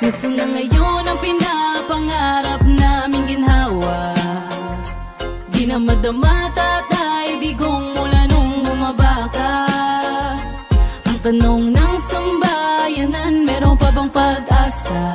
Nasaan na ngayon ang pinapangarap naming ginhawa? Di na madama, Tatay Digong, mula nung bumaba ka. Ang tanong ng sambayanan, meron pa bang pag-asa?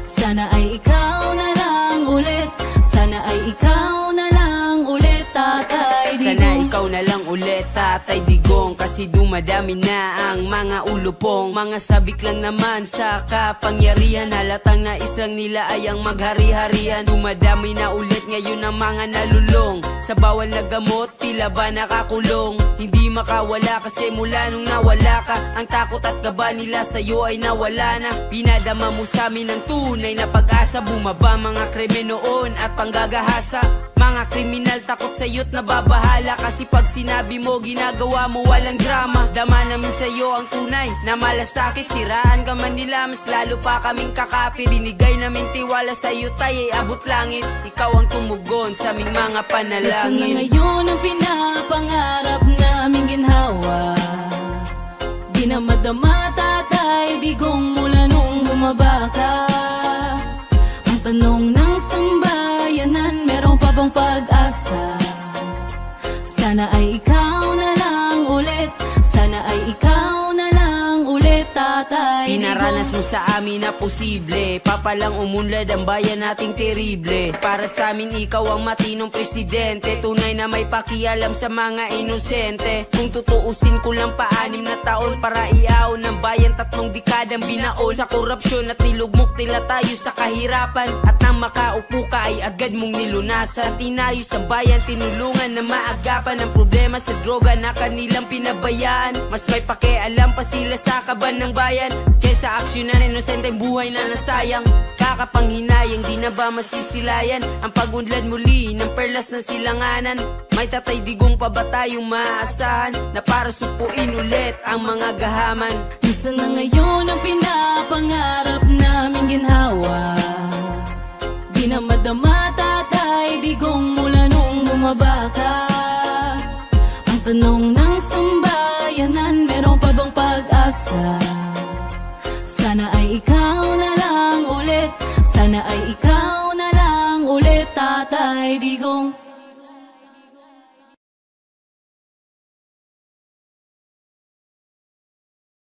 Sana ay ikaw na lang ulit, sana ay ikaw na lang ulit, Tatay Digong. Sana ikaw na lang ulit, Tatay Digong, kasi dumadami na ang mga ulupong. Mga sabik lang naman sa kapangyarihan, halatang nais lang nila ay ang maghari-harian. Dumadami na ulit ngayon ang mga nalulong, sa bawal na gamot tila ba nakakulong. Hindi makawala kasi mula nung nawala ka, ang takot at kaba nila sa'yo ay nawala na. Pinadama mo sa'min ang tunay na pag-asa, bumaba mga krimen noon at panggagahasa. Mga kriminal takot sa'yo't nababahala, kasi pag sinabi mo ginagawa mo walang drama. Dama namin sa'yo ang tunay na malasakit, siraan ka man nila mas lalo pa kaming kakapit. Binigay namin tiwala sa'yo tay ay abot langit, ikaw ang tumugon sa aming mga panalangin. Nasaan na ngayon ang pinapangarap naming ginhawa? Di na madama, Tatay Digong, mula nung bumaba ka. Ang tanong ng sambayanan, meron pa bang pag-asa? Sana ay ikaw na lang ulit, sana ay ikaw na lang ulit, Tatay Digong. Pinaranas mo sa amin na posible, papalang umunlad ang bayan nating terible. Para sa amin ikaw ang matinong presidente, tunay na may pakialam sa mga inosente. Kung tutuusin ko lang pa-6 na taon para iaon ng bayan, 3 dekadang binaon sa korupsyon at nilugmok tila tayo sa kahirapan. At nang makaupo ka ay agad mong nilunasan, tinayos ang bayan, tinulungan na maagapan ang problema sa droga na kanilang pinabayaan. Mas may pakialam pa sila sa kaban ng bayan kaysa aksyonan inosenteng buhay na nasayang. Kakapanghinayang di na ba masisilayan ang pagunlad muli ng perlas ng silanganan? May Tatay Digong pa ba tayong maaasahan na para supuin ulit ang mga gahaman? Nasaan na ngayon ang pinapangarap naming ginhawa? Di na madama, Tatay Digong, mula nung bumaba ka. Ang tanong ng sambayanan, meron pa bang pag-asa? Sana ay ikaw na lang ulit, sana ay ikaw na lang ulit, Tatay Digong.